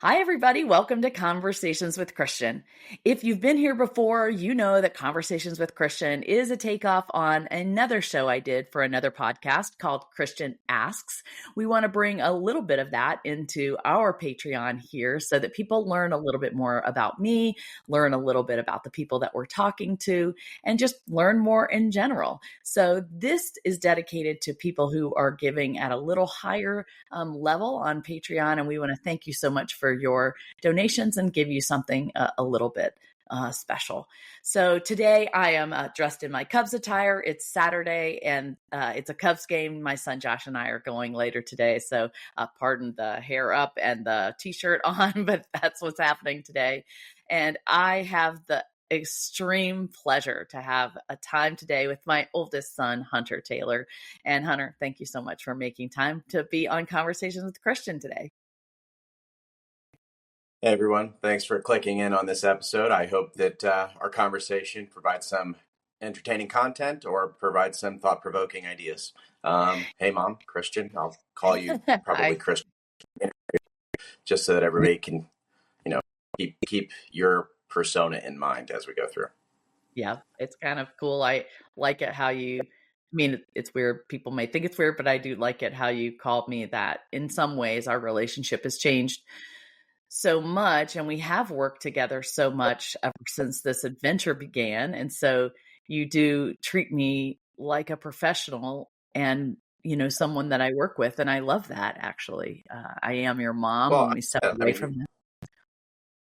Hi, everybody. Welcome to Conversations with Christian. If you've been here before, you know that Conversations with Christian is a takeoff on another show I did for another podcast called Christian Asks. We want to bring a little bit of that into our Patreon here so that people learn a little bit more about me, learn a little bit about the people that we're talking to, and just learn more in general. So this is dedicated to people who are giving at a little higher level on Patreon. And we want to thank you so much for your donations and give you something a little bit special. So today I am dressed in my Cubs attire. It's Saturday and it's a Cubs game. My son Josh and I are going later today. So pardon the hair up and the t-shirt on, but that's what's happening today. And I have the extreme pleasure to have a time today with my oldest son, Hunter Taylor. And Hunter, thank you so much for making time to be on Conversations with Christian today. Hey everyone, thanks for clicking in on this episode. I hope that our conversation provides some entertaining content or provides some thought-provoking ideas. Hey Mom, Christian, I'll call you probably Christian, just so that everybody can, keep your persona in mind as we go through. Yeah, it's kind of cool. I like it how it's weird. People may think it's weird, but I do like it how you called me that. In some ways, our relationship has changed so much and we have worked together so much ever since this adventure began. And so you do treat me like a professional and, someone that I work with. And I love that, actually. I am your mom when we step away from that.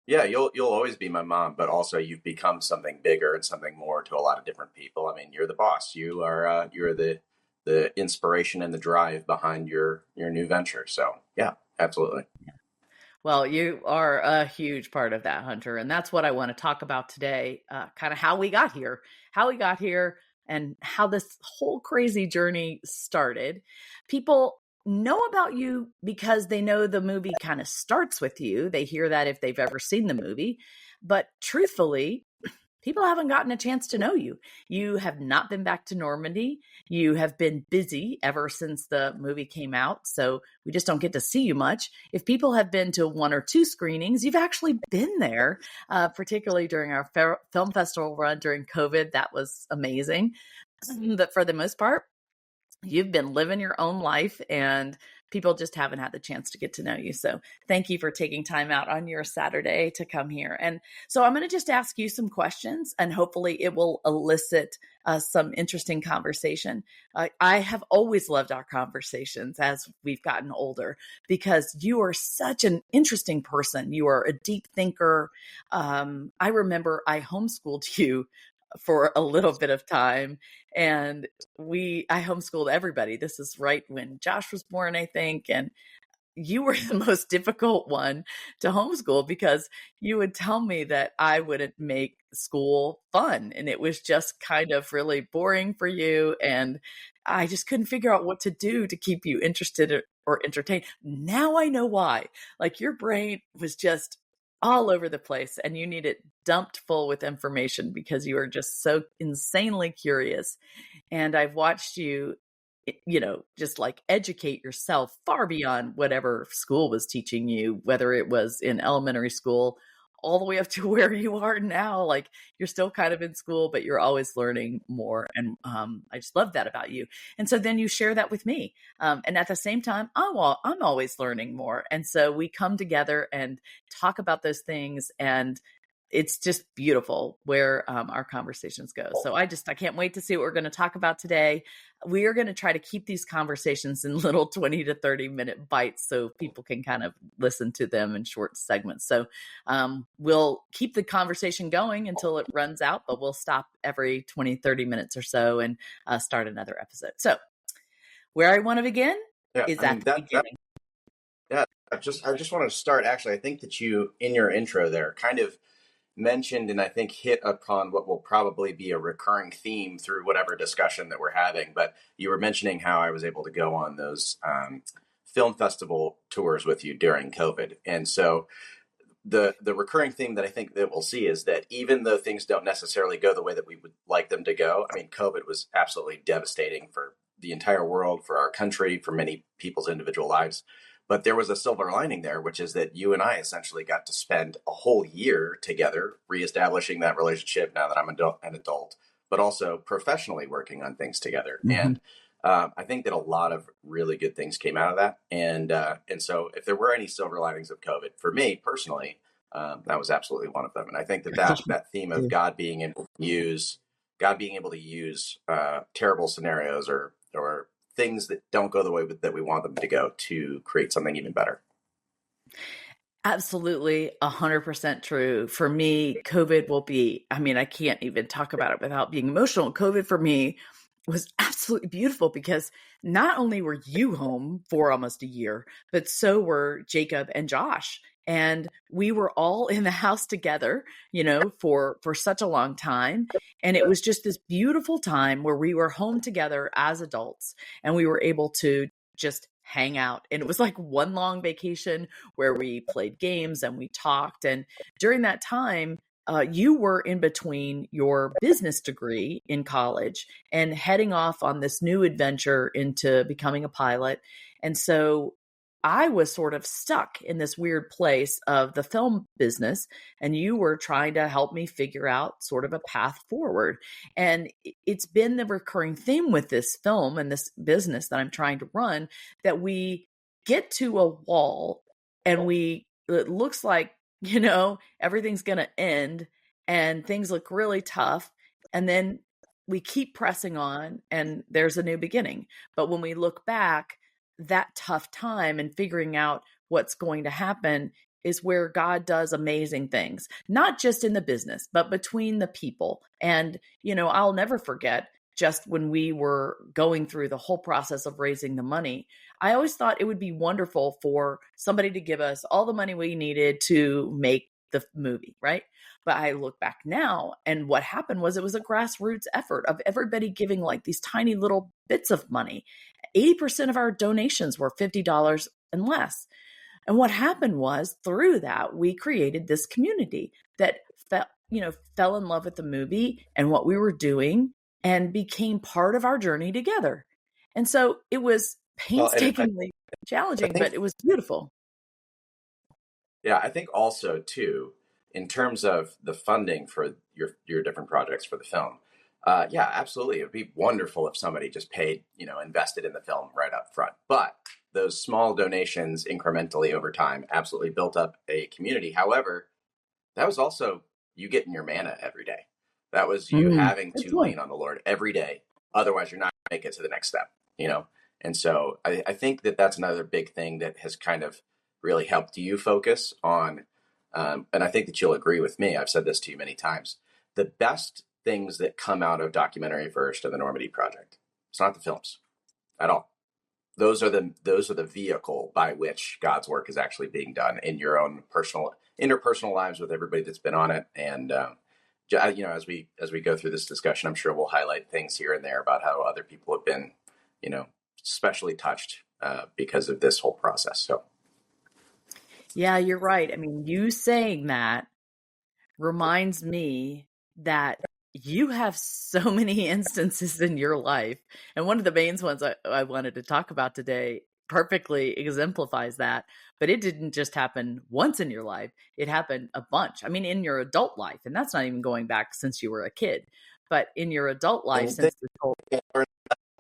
Yeah, you'll always be my mom, but also you've become something bigger and something more to a lot of different people. I mean, you're the boss. You're the inspiration and the drive behind your new venture. So yeah, absolutely. Yeah. Well, you are a huge part of that, Hunter. And that's what I want to talk about today, kind of how we got here, and how this whole crazy journey started. People know about you because they know the movie kind of starts with you. They hear that if they've ever seen the movie. But truthfully, people haven't gotten a chance to know you. You have not been back to Normandy. You have been busy ever since the movie came out. So we just don't get to see you much. If people have been to one or two screenings, you've actually been there, particularly during our film festival run during COVID. That was amazing. But for the most part, you've been living your own life and people just haven't had the chance to get to know you. So thank you for taking time out on your Saturday to come here. And so I'm going to just ask you some questions and hopefully it will elicit some interesting conversation. I have always loved our conversations as we've gotten older because you are such an interesting person. You are a deep thinker. I remember I homeschooled you for a little bit of time. And I homeschooled everybody. This is right when Josh was born, I think. And you were the most difficult one to homeschool because you would tell me that I wouldn't make school fun. And it was just kind of really boring for you. And I just couldn't figure out what to do to keep you interested or entertained. Now I know why. Like your brain was just all over the place and you need it dumped full with information because you are just so insanely curious. And I've watched you, just like educate yourself far beyond whatever school was teaching you, whether it was in elementary school all the way up to where you are now. Like you're still kind of in school, but you're always learning more. And I just love that about you. And so then you share that with me. And at the same time, I'm always learning more. And so we come together and talk about those things. And it's just beautiful where our conversations go. So I can't wait to see what we're going to talk about today. We are going to try to keep these conversations in little 20 to 30 minute bites so people can kind of listen to them in short segments. So we'll keep the conversation going until it runs out, but we'll stop every 20, 30 minutes or so and start another episode. So where I want to begin is at the beginning. I just wanted to start. Actually, I think that you, in your intro there, kind of mentioned and I think hit upon what will probably be a recurring theme through whatever discussion that we're having. But you were mentioning how I was able to go on those film festival tours with you during COVID. And so the recurring theme that I think that we'll see is that even though things don't necessarily go the way that we would like them to go, I mean, COVID was absolutely devastating for the entire world, for our country, for many people's individual lives. But there was a silver lining there, which is that you and I essentially got to spend a whole year together reestablishing that relationship now that I'm an adult, but also professionally working on things together. Mhm. And I think that a lot of really good things came out of that. And so if there were any silver linings of COVID, for me personally, that was absolutely one of them. And I think that theme of God being able to use terrible scenarios or things that don't go the way that we want them to go to create something even better. Absolutely 100% true. For me, COVID will be, I mean, I can't even talk about it without being emotional. COVID for me was absolutely beautiful because not only were you home for almost a year, but so were Jacob and Josh. And we were all in the house together, for such a long time. And it was just this beautiful time where we were home together as adults and we were able to just hang out. And it was like one long vacation where we played games and we talked. And during that time, you were in between your business degree in college and heading off on this new adventure into becoming a pilot. And so I was sort of stuck in this weird place of the film business, and you were trying to help me figure out sort of a path forward. And it's been the recurring theme with this film and this business that I'm trying to run that we get to a wall and it looks like, everything's going to end and things look really tough. And then we keep pressing on and there's a new beginning. But when we look back, that tough time and figuring out what's going to happen is where God does amazing things, not just in the business, but between the people. And, I'll never forget just when we were going through the whole process of raising the money, I always thought it would be wonderful for somebody to give us all the money we needed to make the movie, right? But I look back now and what happened was it was a grassroots effort of everybody giving like these tiny little bits of money. 80% of our donations were $50 and less. And what happened was through that, we created this community that fell in love with the movie and what we were doing and became part of our journey together. And so it was Well, and painstakingly I challenging, think but it was beautiful. Yeah, I think also too, in terms of the funding for your different projects for the film, yeah, absolutely, it'd be wonderful if somebody just paid, invested in the film right up front. But those small donations incrementally over time absolutely built up a community. However, that was also you getting your manna every day. That was you having Good to point. lean on the Lord every day. Otherwise, you're not going to make it to the next step. And so I think that that's another big thing that has kind of really helped you focus on. And I think that you'll agree with me. I've said this to you many times. The best things that come out of Documentary First or the Normandy Project, it's not the films at all. Those are the vehicle by which God's work is actually being done in your own personal interpersonal lives with everybody that's been on it. And as we go through this discussion, I'm sure we'll highlight things here and there about how other people have been, you know, especially touched because of this whole process. So Yeah, you're right. I mean, you saying that reminds me that you have so many instances in your life. And one of the main ones I wanted to talk about today perfectly exemplifies that. But it didn't just happen once in your life, it happened a bunch. I mean, in your adult life. And that's not even going back since you were a kid, but in your adult life, and they since this whole, can't learn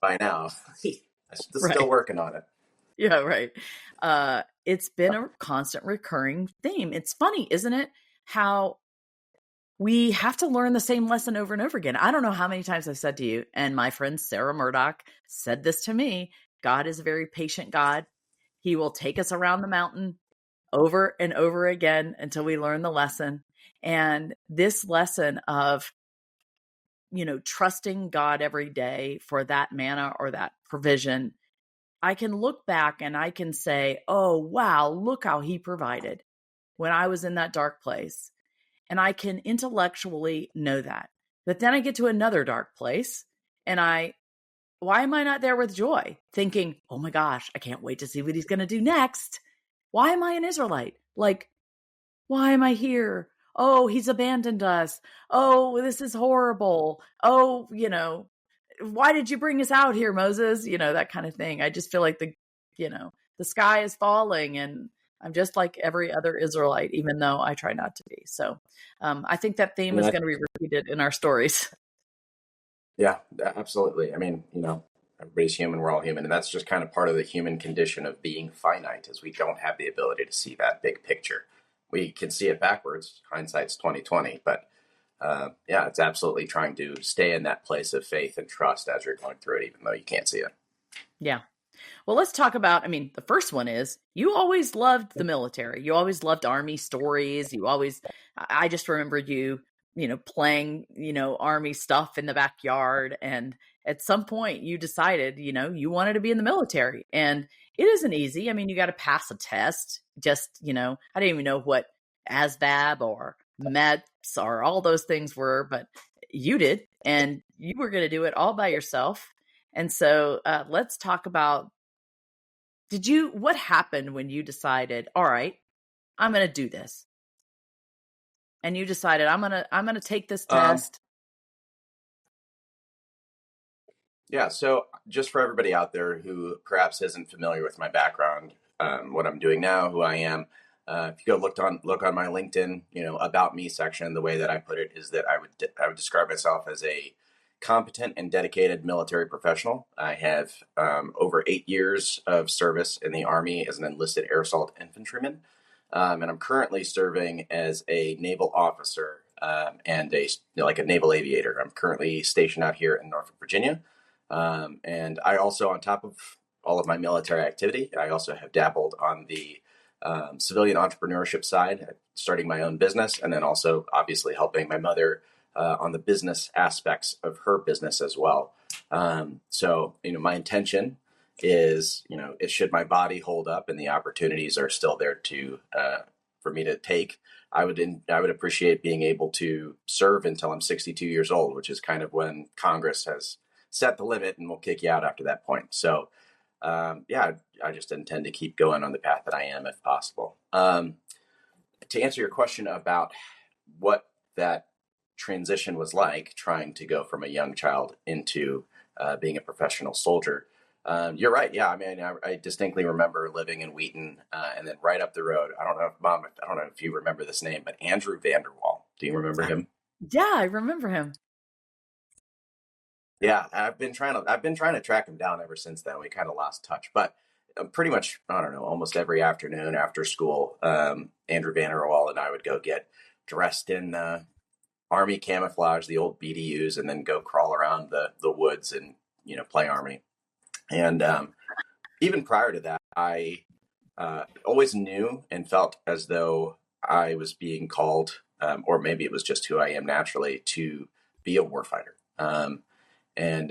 by now. I'm still right. working on it. Yeah, right. It's been a constant recurring theme. It's funny, isn't it? How we have to learn the same lesson over and over again. I don't know how many times I've said to you, and my friend Sarah Murdoch said this to me. God is a very patient God. He will take us around the mountain over and over again until we learn the lesson. And this lesson of, trusting God every day for that manna or that provision, I can look back and I can say, oh, wow, look how he provided when I was in that dark place. And I can intellectually know that. But then I get to another dark place and why am I not there with joy? Thinking, oh my gosh, I can't wait to see what he's going to do next. Why am I an Israelite? Like, why am I here? Oh, he's abandoned us. Oh, this is horrible. Oh, why did you bring us out here, Moses? That kind of thing. I just feel like the sky is falling and I'm just like every other Israelite, even though I try not to be. So I think that I theme mean, is going to be repeated in our stories. yeah, absolutely. I mean, everybody's human. We're all human, and that's just kind of part of the human condition of being finite, is we don't have the ability to see that big picture. We can see it backwards. Hindsight's 2020, but yeah, it's absolutely trying to stay in that place of faith and trust as you're going through it, even though you can't see it. Yeah. Well, let's talk about, the first one is you always loved the military. You always loved Army stories. I just remembered you, playing, Army stuff in the backyard. And at some point you decided, you wanted to be in the military. And it isn't easy. You got to pass a test. Just, I didn't even know what ASVAB or METS or all those things were, but you did. And you were going to do it all by yourself. And so let's talk about, what happened when you decided, all right, I'm going to do this? And you decided, I'm going to take this test. Yeah. So just for everybody out there who perhaps isn't familiar with my background, what I'm doing now, who I am, if you go look on my LinkedIn, about me section, the way that I put it is that I would describe myself as a competent and dedicated military professional. I have over 8 years of service in the Army as an enlisted air assault infantryman, and I'm currently serving as a naval officer and a naval aviator. I'm currently stationed out here in Norfolk, Virginia, and I also, on top of all of my military activity, I also have dabbled on the civilian entrepreneurship side, starting my own business, and then also obviously helping my mother on the business aspects of her business as well. So, my intention is, it should my body hold up and the opportunities are still there for me to take, I would appreciate being able to serve until I'm 62 years old, which is kind of when Congress has set the limit and will kick you out after that point. So, yeah, I just intend to keep going on the path that I am if possible. To answer your question about what that transition was like, trying to go from a young child into being a professional soldier, you're right. Yeah, I distinctly remember living in Wheaton, and then right up the road. I don't know, Mom. I don't know if you remember this name, but Andrew Vanderwall. Do you remember him? Yeah, I remember him. Yeah, I've been trying to track him down ever since then. We kind of lost touch, but pretty much, I don't know, almost every afternoon after school, Andrew Vanderwall and I would go get dressed in Army camouflage, the old BDUs, and then go crawl around the woods and play Army. And even prior to that, I always knew and felt as though I was being called, or maybe it was just who I am naturally, to be a warfighter. And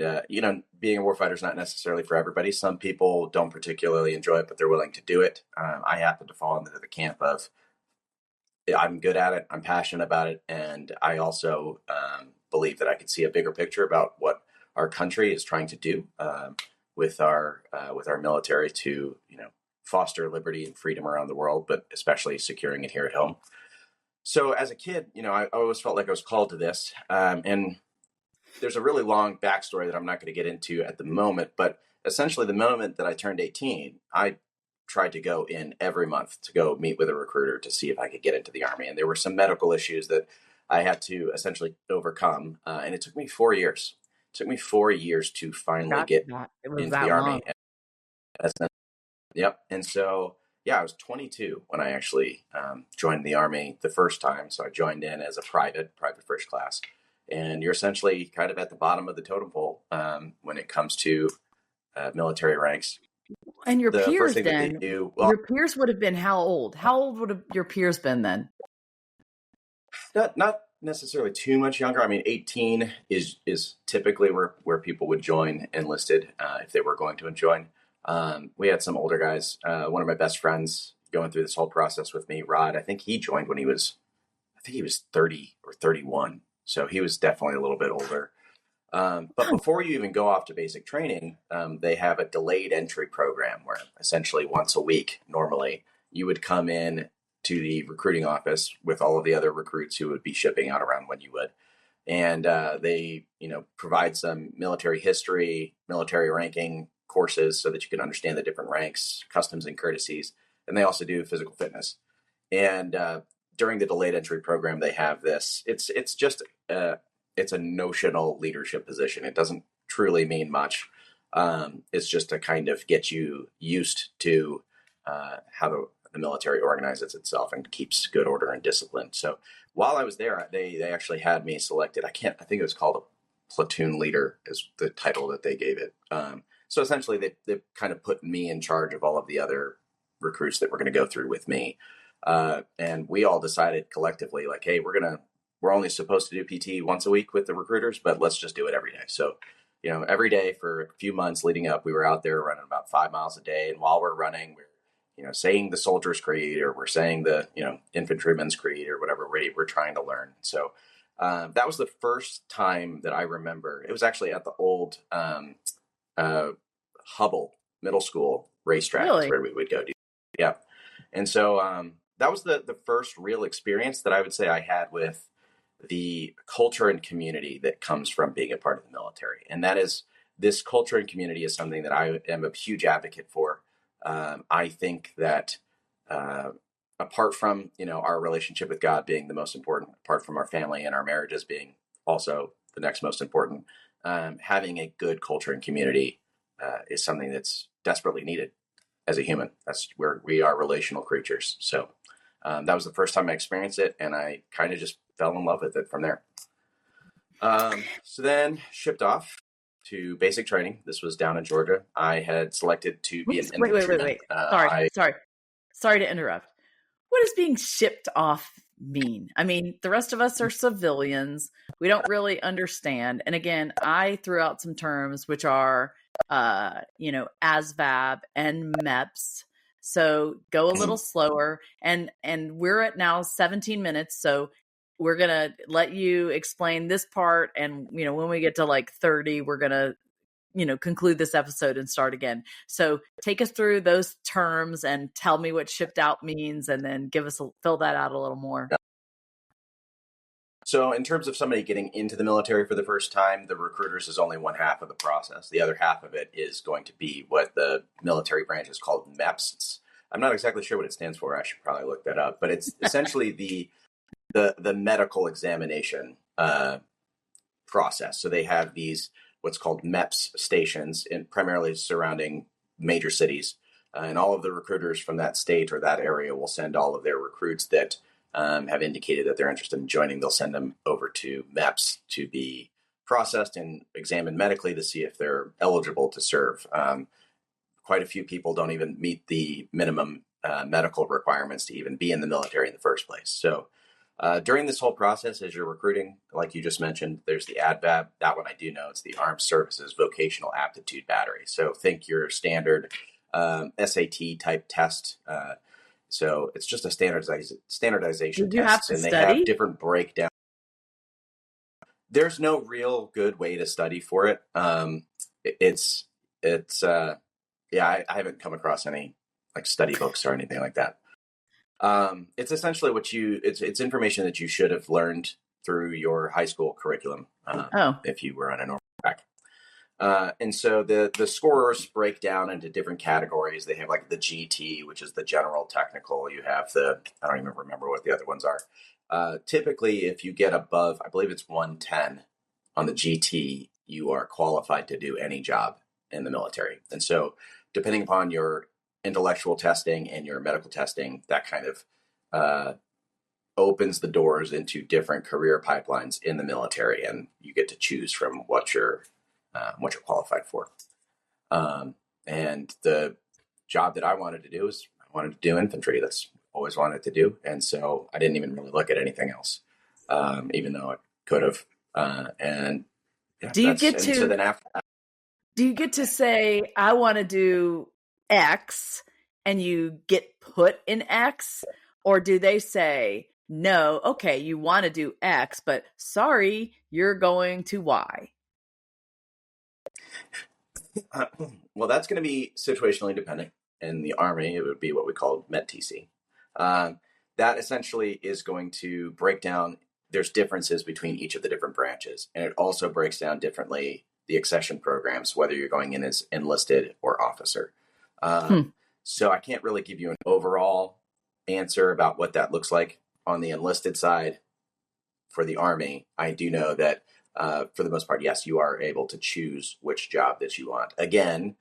being a warfighter is not necessarily for everybody. Some people don't particularly enjoy it, but they're willing to do it. I happen to fall into the camp of, I'm good at it, I'm passionate about it, and I also believe that I could see a bigger picture about what our country is trying to do with our military to foster liberty and freedom around the world, but especially securing it here at home. So as a kid, I always felt like I was called to this, and there's a really long backstory that I'm not going to get into at the moment, but essentially the moment that I turned 18, I tried to go in every month to go meet with a recruiter to see if I could get into the Army. And there were some medical issues that I had to essentially overcome. And it took me 4 years. It took me 4 years to finally get into the Army. Yep. And so, yeah, I was 22 when I actually joined the Army the first time. So I joined in as a private first class. And you're essentially kind of at the bottom of the totem pole when it comes to military ranks. And your The peers first thing then, that they do, your peers would have been how old? How old would have your peers been then? not necessarily too much younger. 18 is typically where people would join enlisted if they were going to join. We had some older guys. One of my best friends going through this whole process with me, Rod, I think he joined when he was 30 or 31. So he was definitely a little bit older. But before you even go off to basic training, they have a delayed entry program where essentially once a week, normally, you would come in to the recruiting office with all of the other recruits who would be shipping out around when you would. And they, provide some military history, military ranking courses so that you can understand the different ranks, customs, and courtesies. And they also do physical fitness. And during the delayed entry program, they have this. It's just it's a notional leadership position. It doesn't truly mean much. It's just to kind of get you used to how the military organizes itself and keeps good order and discipline. So while I was there, they actually had me selected. I think it was called a platoon leader is the title that they gave it. So essentially, they kind of put me in charge of all of the other recruits that were going to go through with me. And we all decided collectively, like, hey, we're only supposed to do PT once a week with the recruiters, but let's just do it every day. So, every day for a few months leading up, we were out there running about 5 miles a day. And while we're running, we're, saying the soldier's creed, or we're saying the, infantryman's creed, or whatever we're trying to learn. So that was the first time that I remember. It was actually at the old Hubble Middle School racetrack. Really? Is where we would go. Yeah. And so that was the first real experience that I would say I had with the culture and community that comes from being a part of the military. And that is, this culture and community is something that I am a huge advocate for. I think that apart from, our relationship with God being the most important, apart from our family and our marriages being also the next most important, having a good culture and community is something that's desperately needed as a human. That's where we are relational creatures. So that was the first time I experienced it, and I kind of just fell in love with it from there. So then shipped off to basic training. This was down in Georgia. I had selected to be an infantryman. Wait. Sorry to interrupt. What does being shipped off mean? I mean, the rest of us are civilians. We don't really understand. And again, I threw out some terms which are, ASVAB and MEPS. So go a little slower. And we're at now 17 minutes. So we're going to let you explain this part. And, when we get to like 30, we're going to, conclude this episode and start again. So take us through those terms and tell me what shipped out means, and then fill that out a little more. So in terms of somebody getting into the military for the first time, the recruiters is only one half of the process. The other half of it is going to be what the military branch is called MEPS. I'm not exactly sure what it stands for. I should probably look that up, but it's essentially the medical examination process. So they have these what's called MEPS stations, primarily surrounding major cities, and all of the recruiters from that state or that area will send all of their recruits that have indicated that they're interested in joining. They'll send them over to MEPS to be processed and examined medically to see if they're eligible to serve. Quite a few people don't even meet the minimum medical requirements to even be in the military in the first place. So during this whole process, as you're recruiting, like you just mentioned, there's the ADVAB. That one I do know. It's the Armed Services Vocational Aptitude Battery. So think your standard SAT type test. So it's just a standardization test, and they have different breakdowns. There's no real good way to study for it. I haven't come across any like study books or anything like that. It's essentially it's information that you should have learned through your high school curriculum if you were on a normal track. And so the scorers break down into different categories. They have like the GT, which is the general technical. You have I don't even remember what the other ones are. Typically, if you get above, I believe it's 110 on the GT, you are qualified to do any job in the military. And so depending upon your intellectual testing and your medical testing, that kind of opens the doors into different career pipelines in the military, and you get to choose from what you're qualified for. And the job that I wanted to do is I wanted to do infantry. That's always wanted to do, and so I didn't even really look at anything else, even though I could have. Do you get to say I want to do X and you get put in X, or do they say, no, okay, you want to do X, but sorry, you're going to Y? Well, that's going to be situationally dependent. In the Army, it would be what we call MET-TC. That essentially is going to break down, there's differences between each of the different branches, and it also breaks down differently the accession programs, whether you're going in as enlisted or officer. Hmm. So I can't really give you an overall answer about what that looks like on the enlisted side. For the Army, I do know that for the most part, yes, you are able to choose which job that you want. Again,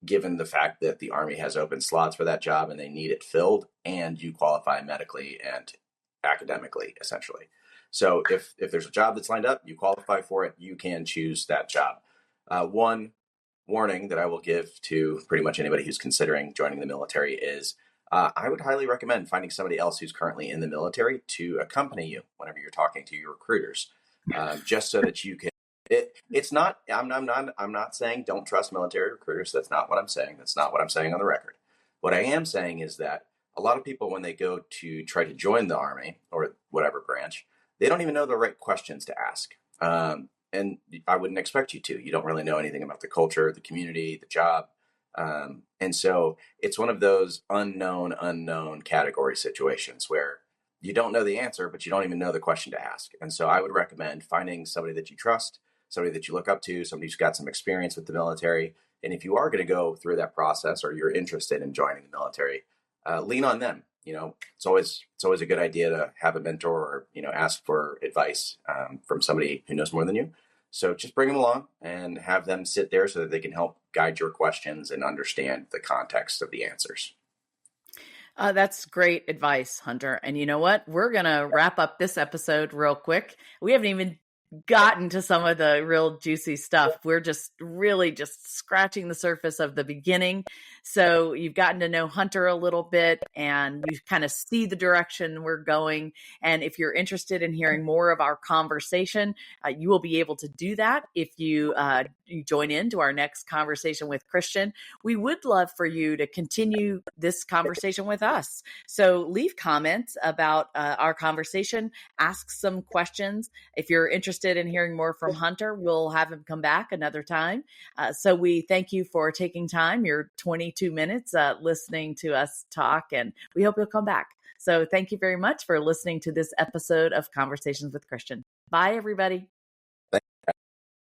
given the fact that the Army has open slots for that job and they need it filled, and you qualify medically and academically, essentially. So if there's a job that's lined up, you qualify for it, you can choose that job. One warning that I will give to pretty much anybody who's considering joining the military is I would highly recommend finding somebody else who's currently in the military to accompany you whenever you're talking to your recruiters, just so that you can. It's not. I'm not saying don't trust military recruiters. That's not what I'm saying. That's not what I'm saying on the record. What I am saying is that a lot of people, when they go to try to join the Army or whatever branch, they don't even know the right questions to ask. And I wouldn't expect you to. You don't really know anything about the culture, the community, the job. And so it's one of those unknown category situations where you don't know the answer, but you don't even know the question to ask. And so I would recommend finding somebody that you trust, somebody that you look up to, somebody who's got some experience with the military. And if you are going to go through that process or you're interested in joining the military, lean on them. It's always a good idea to have a mentor or, ask for advice from somebody who knows more than you. So just bring them along and have them sit there so that they can help guide your questions and understand the context of the answers. That's great advice, Hunter. And you know what? We're going to wrap up this episode real quick. We haven't even gotten to some of the real juicy stuff. We're just really just scratching the surface of the beginning. So you've gotten to know Hunter a little bit and you kind of see the direction we're going. And if you're interested in hearing more of our conversation, you will be able to do that if you join into our next conversation with Christian. We would love for you to continue this conversation with us. So leave comments about our conversation, ask some questions. If you're interested in hearing more from Hunter, we'll have him come back another time. So we thank you for taking time, your 22 minutes listening to us talk, and we hope you'll come back. So thank you very much for listening to this episode of Conversations with Christian. Bye, everybody.